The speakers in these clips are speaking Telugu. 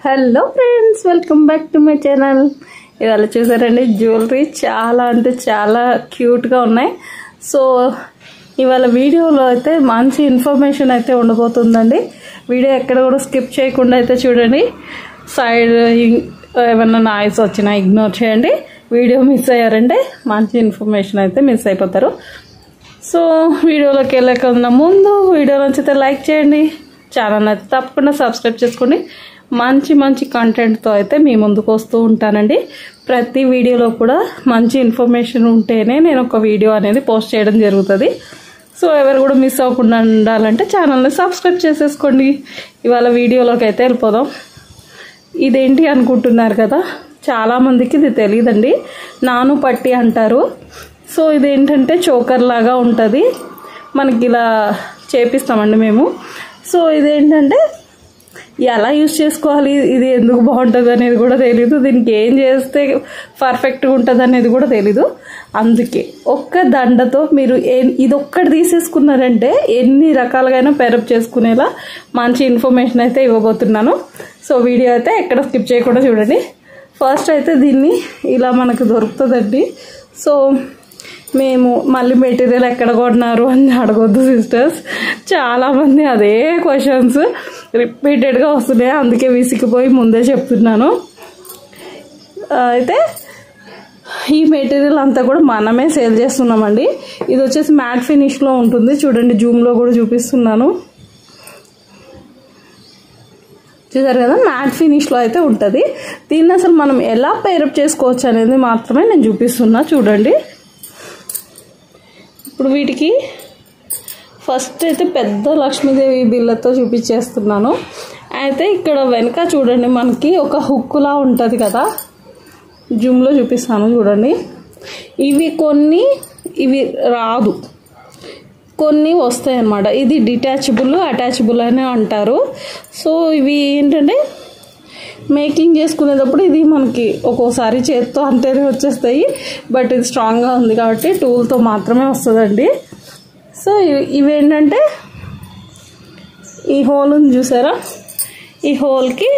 Hello friends, welcome back to my channel. ఇవాళ చూసారండి జ్యువెలరీ చాలా అంటే చాలా క్యూట్గా ఉన్నాయి. సో ఇవాళ వీడియోలో అయితే మంచి ఇన్ఫర్మేషన్ అయితే ఉండబోతుందండి. వీడియో ఎక్కడ కూడా స్కిప్ చేయకుండా అయితే చూడండి. సైడ్ ఏమన్నా నాయిస్ వచ్చినా ఇగ్నోర్ చేయండి. వీడియో మిస్ అయ్యారంటే మంచి ఇన్ఫర్మేషన్ అయితే మిస్ అయిపోతారు. సో వీడియోలోకి వెళ్ళకుండా ముందు వీడియో నచ్చితే లైక్ చేయండి, ఛానల్ అయితే తప్పకుండా సబ్స్క్రైబ్ చేసుకోండి. మంచి మంచి కంటెంట్తో అయితే మీ ముందుకు వస్తూ ఉంటానండి. ప్రతి వీడియోలో కూడా మంచి ఇన్ఫర్మేషన్ ఉంటేనే నేను ఒక వీడియో అనేది పోస్ట్ చేయడం జరుగుతుంది. సో ఎవరు కూడా మిస్ అవ్వకుండా ఉండాలంటే ఛానల్ని సబ్స్క్రైబ్ చేసేసుకోండి. ఇవాళ వీడియోలోకి అయితే వెళ్ళిపోదాం. ఇదేంటి అనుకుంటున్నారు కదా, చాలామందికి ఇది తెలియదండి. నాను పట్టి అంటారు. సో ఇదేంటంటే చోకర్ లాగా ఉంటుంది, మనకి ఇలా చేపిస్తామండి మేము. సో ఇదేంటంటే ఎలా యూజ్ చేసుకోవాలి, ఇది ఎందుకు బాగుంటుంది అనేది కూడా తెలీదు, దీనికి ఏం చేస్తే పర్ఫెక్ట్గా ఉంటుంది అనేది కూడా తెలీదు. అందుకే ఒక్క దండతో మీరు ఇది ఒక్కటి తీసేసుకున్నారంటే ఎన్ని రకాలుగా పెరప్ చేసుకునేలా మంచి ఇన్ఫర్మేషన్ అయితే ఇవ్వబోతున్నాను. సో వీడియో అయితే ఎక్కడ స్కిప్ చేయకుండా చూడండి. ఫస్ట్ అయితే దీన్ని ఇలా మనకు దొరుకుతుందండి. సో మేము మళ్ళీ మెటీరియల్ ఎక్కడ కొన్నారు అని అడగొద్దు సిస్టర్స్, చాలామంది అదే క్వశ్చన్స్ రిపీటెడ్గా వస్తున్నాయి, అందుకే విసిగిపోయి ముందే చెప్తున్నాను. అయితే ఈ మెటీరియల్ అంతా కూడా మనమే సేల్ చేస్తున్నామండి. ఇది వచ్చేసి మ్యాట్ ఫినిష్లో ఉంటుంది, చూడండి జూమ్లో కూడా చూపిస్తున్నాను. చూసారు కదా, మ్యాట్ ఫినిష్లో అయితే ఉంటుంది. దీన్ని అసలు మనం ఎలా పేరప్ చేసుకోవచ్చు అనేది మాత్రమే నేను చూపిస్తున్నా, చూడండి. ఇప్పుడు వీటికి ఫస్ట్ అయితే పెద్ద లక్ష్మీదేవి బిళ్ళతో చూపించేస్తున్నాను. అయితే ఇక్కడ వెనక చూడండి మనకి ఒక హుక్కులా ఉంటుంది కదా, జూమ్లో చూపిస్తాను చూడండి. ఇవి రాదు, కొన్ని వస్తాయి అన్నమాట. ఇది డిటాచబుల్ అటాచబుల్ అని అంటారు. సో ఇవి ఏంటంటే మేకింగ్ చేసుకునేటప్పుడు ఇది మనకి ఒక్కోసారి చేత్తో అంటేనే వచ్చేస్తాయి, బట్ ఇది స్ట్రాంగ్గా ఉంది కాబట్టి టూల్తో మాత్రమే వస్తుందండి. సో ఇవేంటంటే ఈ హోల్ ఉంది చూసారా, ఈ హోల్కి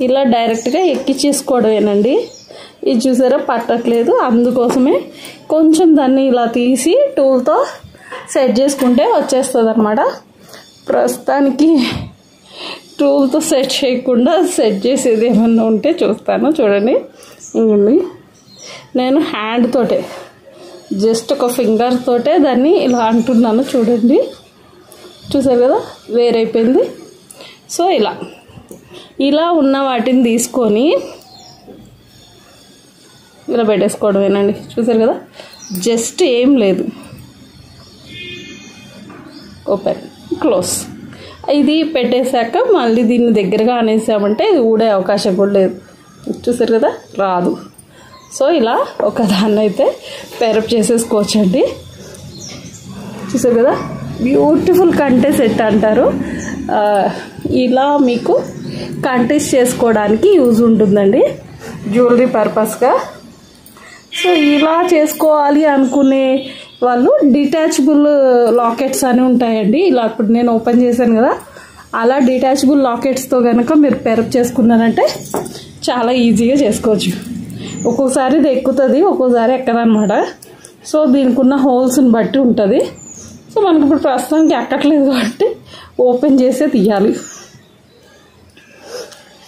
ఇలా డైరెక్ట్గా ఎక్కించేసుకోవడమేనండి. ఇది చూసారా పట్టట్లేదు, అందుకోసమే కొంచెం దాన్ని ఇలా తీసి టూల్తో సెట్ చేసుకుంటే వచ్చేస్తుంది అన్నమాట. ప్రస్తుతానికి టూల్తో సెట్ చేయకుండా సెట్ చేసేది ఏమన్నా ఉంటే చూస్తాను, చూడండి. ఇంకండి నేను హ్యాండ్ తోటే జస్ట్ ఒక ఫింగర్ తోటే దాన్ని ఇలా అంటున్నాను, చూడండి. చూసారు కదా, వేరైపోయింది. సో ఇలా ఉన్న వాటిని తీసుకొని ఇలా పెట్టేసుకోవడమేనండి. చూసారు కదా, జస్ట్ ఏం లేదు, ఓపెన్ క్లోజ్. ఇది పెట్టేశాక మళ్ళీ దీన్ని దగ్గరగా అనేసామంటే ఇది ఊడే అవకాశం కూడా లేదు. చూసారు కదా, రాదు. సో ఇలా ఒక దాన్ని అయితే పేరప్ చేసేసుకోవచ్చండి. చూసారు కదా, బ్యూటిఫుల్ కంటే సెట్ అంటారు. ఇలా మీకు కంటెస్ట్ చేసుకోవడానికి యూజ్ ఉంటుందండి జ్యువెలరీ పర్పస్గా. సో ఇలా చేసుకోవాలి అనుకునే వాళ్ళు డిటాచబుల్ లాకెట్స్ అని ఉంటాయండి. ఇలా ఇప్పుడు నేను ఓపెన్ చేశాను కదా, అలా డిటాచబుల్ లాకెట్స్తో కనుక మీరు పేరప్ చేసుకున్నారంటే చాలా ఈజీగా చేసుకోవచ్చు. ఒక్కోసారి ఇది ఎక్కుతుంది, ఒక్కోసారి ఎక్కదనమాట. సో దీనికి ఉన్న హోల్స్ని బట్టి ఉంటుంది. సో మనకి ఇప్పుడు ప్రస్తుతానికి ఎక్కట్లేదు కాబట్టి ఓపెన్ చేసే తీయాలి.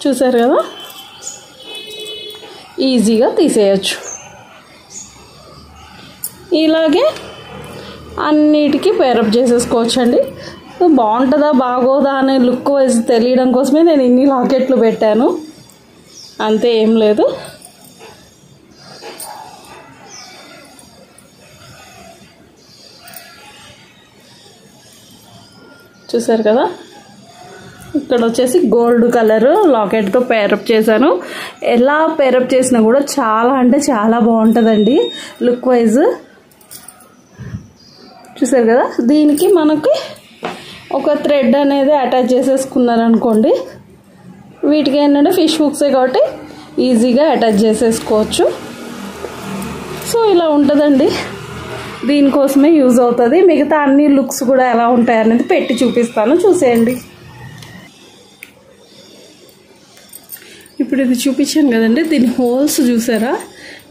చూసారు కదా, ఈజీగా తీసేయచ్చు. ఇలాగే అన్నిటికీ పేరప్ చేసేసుకోవచ్చండి. సో బాగుంటుందా బాగోదా అనే లుక్ వైజ్ తెలియడం కోసమే నేను ఇన్ని లాకెట్లు పెట్టాను, అంతే, ఏం లేదు. చూసారు కదా, ఇక్కడ వచ్చేసి గోల్డ్ కలర్ లాకెట్తో పేరప్ చేశాను. ఎలా పేరప్ చేసినా కూడా చాలా అంటే చాలా బాగుంటుందండి లుక్ వైజ్. చూసారు కదా, దీనికి మనకి ఒక థ్రెడ్ అనేది అటాచ్ చేసేసుకున్నారనుకోండి, వీటికి ఏంటంటే ఫిష్ హుక్సే కాబట్టి ఈజీగా అటాచ్ చేసేసుకోవచ్చు. సో ఇలా ఉంటుందండి, దీనికోసమే యూజ్ అవుతుంది. మిగతా అన్ని లుక్స్ కూడా ఎలా ఉంటాయి అనేది పెట్టి చూపిస్తాను, చూసేయండి. ఇప్పుడు ఇది చూపించాను కదండి, దీని హోల్స్ చూసారా?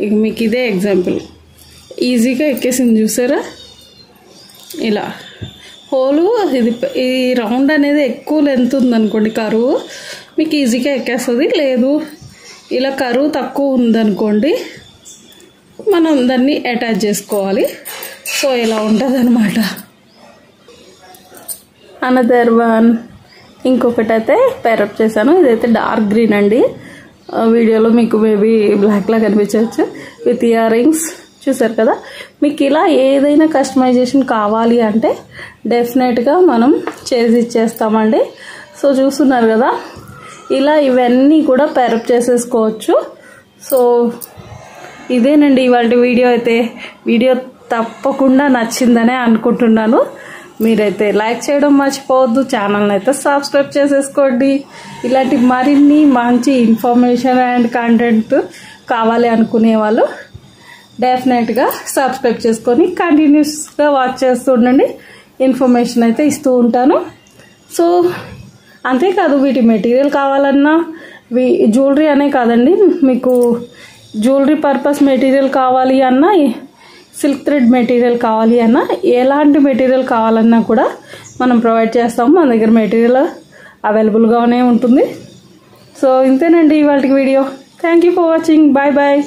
ఇక మీకు ఇదే ఎగ్జాంపుల్, ఈజీగా ఎక్కేసింది చూసారా? ఇలా హోలు ఇది, ఈ రౌండ్ అనేది ఎక్కువ లెంత్ ఉందనుకోండి కరువు, మీకు ఈజీగా ఎక్కేస్తుంది. లేదు ఇలా కరువు తక్కువ ఉందనుకోండి, మనం దాన్ని అటాచ్ చేసుకోవాలి. సో ఇలా ఉంటుంది అనమాట. అనదర్ వన్, ఇంకొకటి అయితే పేరప్ చేశాను. ఇదైతే డార్క్ గ్రీన్ అండి, వీడియోలో మీకు మేబీ బ్లాక్లా కనిపించవచ్చు, విత్ ఇయర్ రింగ్స్ చూసారు కదా. మీకు ఇలా ఏదైనా కస్టమైజేషన్ కావాలి అంటే డెఫినెట్గా మనం చేసి ఇచ్చేస్తామండి. సో చూస్తున్నారు కదా, ఇలా ఇవన్నీ కూడా పేరప్ చేసేసుకోవచ్చు. సో ఇదేనండి ఇవాళ వీడియో. అయితే వీడియో తప్పకుండా నచ్చిందనే అనుకుంటున్నాను. మీరైతే లైక్ చేయడం మర్చిపోవద్దు, ఛానల్ని అయితే సబ్స్క్రైబ్ చేసేసుకోండి. ఇలాంటి మరిన్ని మంచి ఇన్ఫర్మేషన్ అండ్ కంటెంట్ కావాలి అనుకునే వాళ్ళు డెఫినెట్గా సబ్స్క్రైబ్ చేసుకొని కంటిన్యూస్గా వాచ్ చేస్తూ ఉండండి. ఇన్ఫర్మేషన్ అయితే ఇస్తూ ఉంటాను. సో అంతేకాదు, వీటి మెటీరియల్ కావాలన్నా, జ్యువెలరీ అనే కాదండి, మీకు జ్యువెలరీ పర్పస్ మెటీరియల్ కావాలి అన్నా, సిల్క్ థ్రెడ్ మెటీరియల్ కావాలి అన్నా, ఎలాంటి మెటీరియల్ కావాలన్నా కూడా మనం ప్రొవైడ్ చేస్తాము. మన దగ్గర మెటీరియల్ అవైలబుల్గానే ఉంటుంది. సో ఇంతేనండి ఇవాళ video. Thank you for watching. Bye bye.